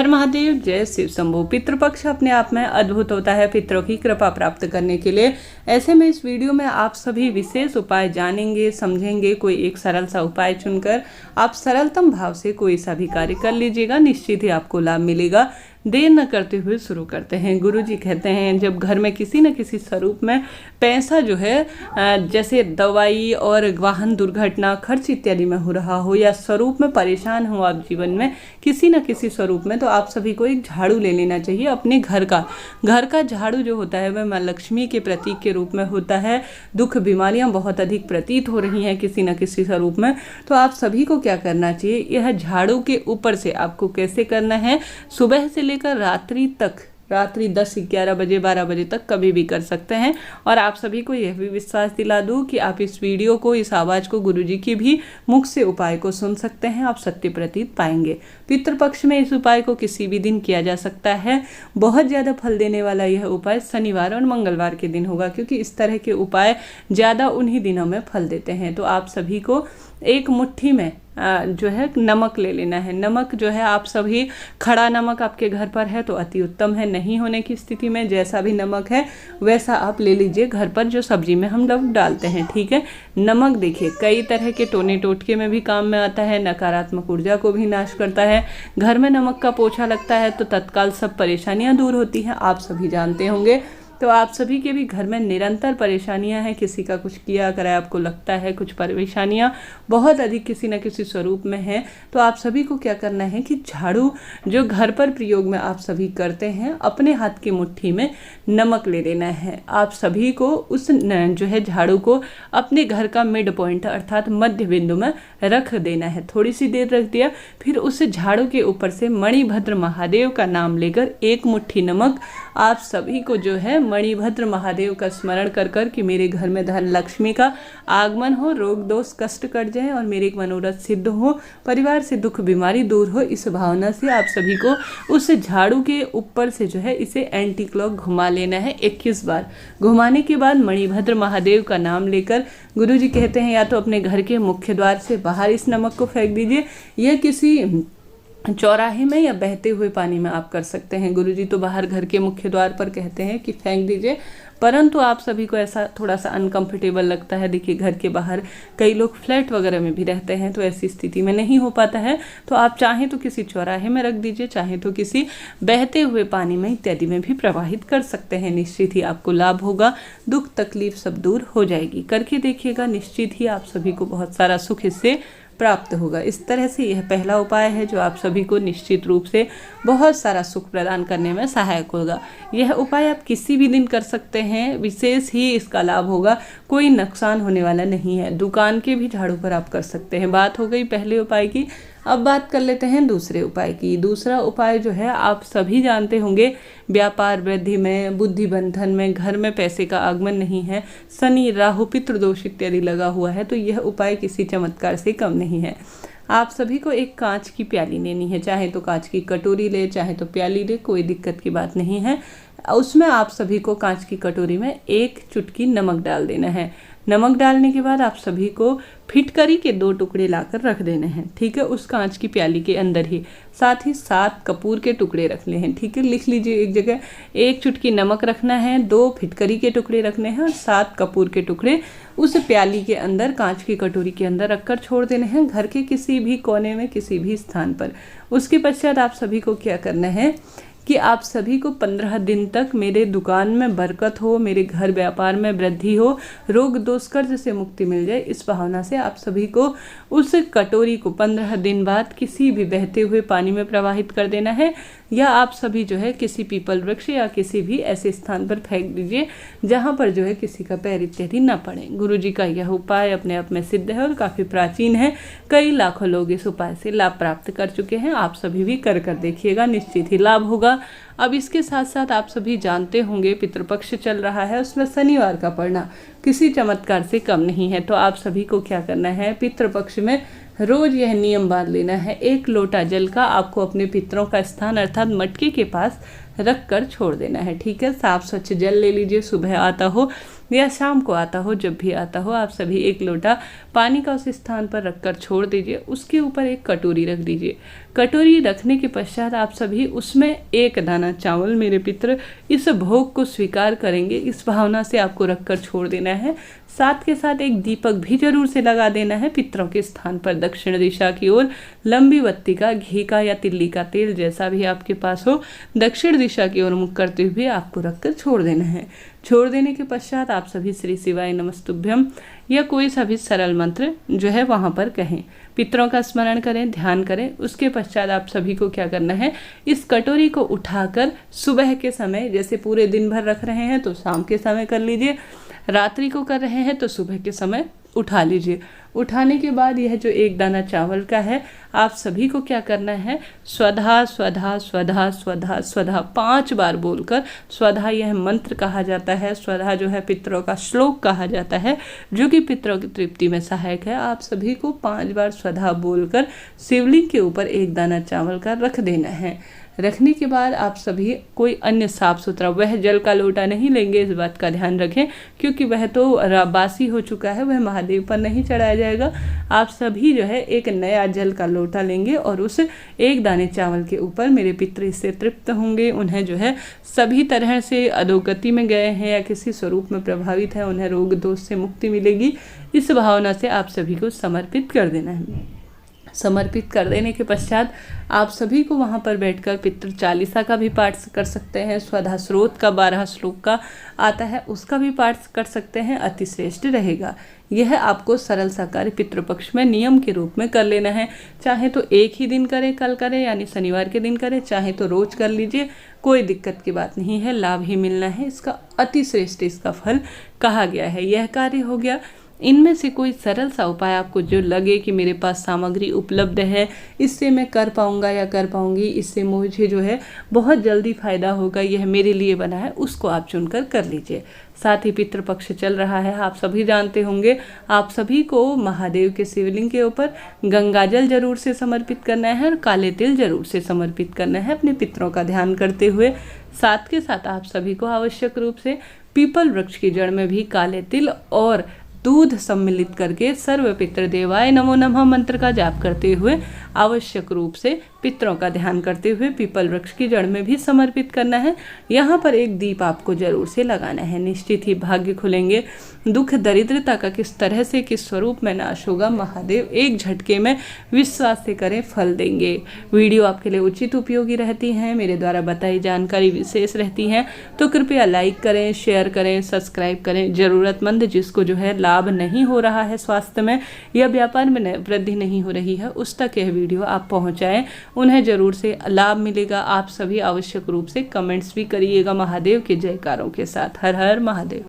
महादेव, जय शिव शंभू। पितृपक्ष अपने आप में अद्भुत होता है पितरों की कृपा प्राप्त करने के लिए। ऐसे में इस वीडियो में आप सभी विशेष उपाय जानेंगे, समझेंगे। कोई एक सरल सा उपाय चुनकर आप सरलतम भाव से कोई सा भी कार्य कर लीजिएगा, निश्चित ही आपको लाभ मिलेगा। देर न करते हुए शुरू करते हैं। गुरुजी कहते हैं जब घर में किसी न किसी स्वरूप में पैसा जो है जैसे दवाई और वाहन दुर्घटना खर्च इत्यादि में हो रहा हो, या स्वरूप में परेशान हो आप जीवन में किसी न किसी स्वरूप में, तो आप सभी को एक झाड़ू ले लेना चाहिए अपने घर का झाड़ू जो होता है वह माँ लक्ष्मी के प्रतीक के रूप में होता है। दुख बीमारियां बहुत अधिक प्रतीत हो रही हैं किसी न किसी स्वरूप में, तो आप सभी को क्या करना चाहिए, यह झाड़ू के ऊपर से आपको कैसे करना है, सुबह से लेकर रात्रि 10-11 बजे 12 बजे तक कभी भी कर सकते हैं। और आप सभी को यह भी विश्वास दिला दूं कि आप इस वीडियो को, इस आवाज़ को गुरुजी की भी मुख से उपाय को सुन सकते हैं, आप सत्य प्रतीत पाएंगे। पितृपक्ष में इस उपाय को किसी भी दिन किया जा सकता है। बहुत ज़्यादा फल देने वाला यह उपाय शनिवार और मंगलवार के दिन होगा, क्योंकि इस तरह के उपाय ज़्यादा उन्हीं दिनों में फल देते हैं। तो आप सभी को एक मुट्ठी में जो है नमक ले लेना है। नमक जो है आप सभी, खड़ा नमक आपके घर पर है तो अति उत्तम है, नहीं होने की स्थिति में जैसा भी नमक है वैसा आप ले लीजिए घर पर, जो सब्जी में हम लोग डालते हैं, ठीक है। नमक देखिए कई तरह के टोने टोटके में भी काम में आता है, नकारात्मक ऊर्जा को भी नाश करता है। घर में नमक का पोछा लगता है तो तत्काल सब परेशानियां दूर होती हैं, आप सभी जानते होंगे। तो आप सभी के भी घर में निरंतर परेशानियां हैं, किसी का कुछ किया कराया आपको लगता है कुछ परेशानियां बहुत अधिक किसी न किसी स्वरूप में हैं, तो आप सभी को क्या करना है कि झाड़ू जो घर पर प्रयोग में आप सभी करते हैं, अपने हाथ की मुट्ठी में नमक ले लेना है। आप सभी को उस जो है झाड़ू को अपने घर का मिड पॉइंट अर्थात मध्य बिंदु में रख देना है। थोड़ी सी देर रख दिया, फिर उस झाड़ू के ऊपर से मणिभद्र महादेव का नाम लेकर एक मुट्ठी नमक आप सभी को जो है मणिभद्र महादेव का स्मरण कर कर कि मेरे घर में धन लक्ष्मी का आगमन हो, रोग दोष कष्ट कट जाए और मेरे मनोरथ सिद्ध हो, परिवार से दुख बीमारी दूर हो, इस भावना से आप सभी को उस झाड़ू के ऊपर से जो है इसे एंटी क्लॉक घुमा लेना है 21 बार। घुमाने के बाद मणिभद्र महादेव का नाम लेकर गुरुजी कहते हैं या तो अपने घर के मुख्य द्वार से बाहर इस नमक को फेंक दीजिए, या किसी चौराहे में या बहते हुए पानी में आप कर सकते हैं। गुरुजी तो बाहर घर के मुख्य द्वार पर कहते हैं कि फेंक दीजिए, परंतु आप सभी को ऐसा थोड़ा सा अनकंफर्टेबल लगता है। देखिए घर के बाहर कई लोग फ्लैट वगैरह में भी रहते हैं, तो ऐसी स्थिति में नहीं हो पाता है, तो आप चाहें तो किसी चौराहे में रख दीजिए, चाहें तो किसी बहते हुए पानी में इत्यादि में भी प्रवाहित कर सकते हैं। निश्चित ही आपको लाभ होगा, दुख तकलीफ सब दूर हो जाएगी। करके देखिएगा, निश्चित ही आप सभी को बहुत सारा सुख इससे प्राप्त होगा। इस तरह से यह पहला उपाय है जो आप सभी को निश्चित रूप से बहुत सारा सुख प्रदान करने में सहायक होगा। यह उपाय आप किसी भी दिन कर सकते हैं, विशेष ही इसका लाभ होगा, कोई नुकसान होने वाला नहीं है। दुकान के भी झाड़ू पर आप कर सकते हैं। बात हो गई पहले उपाय की, अब बात कर लेते हैं दूसरे उपाय की। दूसरा उपाय जो है आप सभी जानते होंगे, व्यापार वृद्धि में, बुद्धि बंधन में, घर में पैसे का आगमन नहीं है, शनि राहु पितृदोष इत्यादि लगा हुआ है, तो यह उपाय किसी चमत्कार से कम नहीं है। आप सभी को एक कांच की प्याली लेनी है, चाहे तो कांच की कटोरी ले, चाहे तो प्याली ले, कोई दिक्कत की बात नहीं है। उसमें आप सभी को कांच की कटोरी में एक चुटकी नमक डाल देना है। नमक डालने के बाद आप सभी को फिटकरी के 2 टुकड़े लाकर रख देने हैं, ठीक है, उस कांच की प्याली के अंदर ही। साथ ही 7 कपूर के टुकड़े रखने हैं, ठीक है, लिख लीजिए एक जगह। 1 चुटकी नमक रखना है, 2 फिटकरी के टुकड़े रखने हैं और 7 कपूर के टुकड़े उस प्याली के अंदर, कांच की कटोरी के अंदर रखकर छोड़ देने हैं, घर के किसी भी कोने में, किसी भी स्थान पर। उसके पश्चात आप सभी को क्या करना है कि आप सभी को 15 दिन तक मेरे दुकान में बरकत हो, मेरे घर व्यापार में वृद्धि हो, रोग दोष कर्ज से मुक्ति मिल जाए, इस भावना से आप सभी को उस कटोरी को 15 दिन बाद किसी भी बहते हुए पानी में प्रवाहित कर देना है, या आप सभी जो है किसी पीपल वृक्ष या किसी भी ऐसे स्थान पर फेंक दीजिए जहाँ पर जो है किसी का पैर इत्यादि न पड़े। गुरुजी का यह उपाय अपने आप में सिद्ध है और काफ़ी प्राचीन है, कई लाखों लोग इस उपाय से लाभ प्राप्त कर चुके हैं। आप सभी भी कर देखिएगा, निश्चित ही लाभ होगा। अब इसके साथ साथ आप सभी जानते होंगे पितृपक्ष चल रहा है, उसमें शनिवार का पड़ना किसी चमत्कार से कम नहीं है। तो आप सभी को क्या करना है, पितृपक्ष में रोज यह नियम बांध लेना है, 1 लोटा जल का आपको अपने पितरों का स्थान अर्थात मटके के पास रख कर छोड़ देना है, ठीक है। साफ स्वच्छ जल ले लीजिए, सुबह आता हो या शाम को आता हो, जब भी आता हो, आप सभी एक लोटा पानी का उस स्थान पर रखकर छोड़ दीजिए। उसके ऊपर एक कटोरी रख दीजिए। कटोरी रखने के पश्चात आप सभी उसमें एक दाना चावल, मेरे पितर इस भोग को स्वीकार करेंगे, इस भावना से आपको रखकर छोड़ देना है। साथ के साथ एक दीपक भी जरूर से लगा देना है पितरों के स्थान पर। दक्षिण दिशा की ओर लंबी बत्ती का, घी का या तिल्ली का तेल जैसा भी आपके पास हो, दक्षिण दिशा की ओर मुख करते हुए आपको रखकर छोड़ देना है। छोड़ देने के पश्चात आप सभी श्री शिवाय नमस्तुभ्यम या कोई सा भी सरल मंत्र जो है वहाँ पर कहें, पितरों का स्मरण करें, ध्यान करें। उसके पश्चात आप सभी को क्या करना है, इस कटोरी को उठाकर सुबह के समय, जैसे पूरे दिन भर रख रहे हैं तो शाम के समय कर लीजिए, रात्रि को कर रहे हैं तो सुबह के समय उठा लीजिए। उठाने के बाद यह जो एक दाना चावल का है, आप सभी को क्या करना है, स्वधा स्वधा स्वधा स्वधा स्वधा 5 बार बोलकर, स्वधा यह मंत्र कहा जाता है, स्वधा जो है पितरों का श्लोक कहा जाता है, जो कि पितरों की तृप्ति में सहायक है। आप सभी को 5 बार स्वधा बोलकर शिवलिंग के ऊपर एक दाना चावल का रख देना है। रखने के बाद आप सभी कोई अन्य साफ सुथरा, वह जल का लोटा नहीं लेंगे, इस बात का ध्यान रखें, क्योंकि वह तो बासी हो चुका है, वह महादेव पर नहीं चढ़ाया जाएगा। आप सभी जो है एक नया जल का लोटा लेंगे और उस एक दाने चावल के ऊपर, मेरे पितृ इससे तृप्त होंगे, उन्हें जो है सभी तरह से अधोगति में गए हैं या किसी स्वरूप में प्रभावित है, उन्हें रोग दोष से मुक्ति मिलेगी, इस भावना से आप सभी को समर्पित कर देना है। समर्पित कर देने के पश्चात आप सभी को वहाँ पर बैठकर पितृ चालीसा का भी पाठ कर सकते हैं। स्वधा स्रोत का 12 श्लोक का आता है, उसका भी पाठ कर सकते हैं, अति श्रेष्ठ रहेगा। यह आपको सरल सा कार्य पितृपक्ष में नियम के रूप में कर लेना है। चाहे तो एक ही दिन करें, कल करें यानी शनिवार के दिन करें, चाहे तो रोज कर लीजिए, कोई दिक्कत की बात नहीं है, लाभ ही मिलना है। इसका अति श्रेष्ठ इसका फल कहा गया है। यह कार्य हो गया। इनमें से कोई सरल सा उपाय आपको जो लगे कि मेरे पास सामग्री उपलब्ध है, इससे मैं कर पाऊंगा या कर पाऊंगी, इससे मुझे जो है बहुत जल्दी फायदा होगा, यह मेरे लिए बना है, उसको आप चुनकर कर लीजिए। साथ ही पितृपक्ष चल रहा है, आप सभी जानते होंगे। आप सभी को महादेव के शिवलिंग के ऊपर गंगाजल जरूर से समर्पित करना है और काले तिल जरूर से समर्पित करना है, अपने पितरों का ध्यान करते हुए। साथ के साथ आप सभी को आवश्यक रूप से पीपल वृक्ष की जड़ में भी काले तिल और दूध सम्मिलित करके सर्व पितृ देवाय नमो नमः मंत्र का जाप करते हुए, आवश्यक रूप से पितरों का ध्यान करते हुए पीपल वृक्ष की जड़ में भी समर्पित करना है। यहाँ पर एक दीप आपको जरूर से लगाना है। निश्चित ही भाग्य खुलेंगे। दुख दरिद्रता का किस तरह से, किस स्वरूप में नाश होगा, महादेव एक झटके में विश्वास से करें, फल देंगे। वीडियो आपके लिए उचित उपयोगी रहती हैं, मेरे द्वारा बताई जानकारी विशेष रहती हैं, तो कृपया लाइक करें, शेयर करें, सब्सक्राइब करें। जरूरतमंद जिसको जो है लाभ नहीं हो रहा है स्वास्थ्य में या व्यापार में वृद्धि नहीं हो रही है, उस तक यह वीडियो आप पहुंचाएं, उन्हें जरूर से लाभ मिलेगा। आप सभी आवश्यक रूप से कमेंट्स भी करिएगा महादेव के जयकारों के साथ। हर हर महादेव।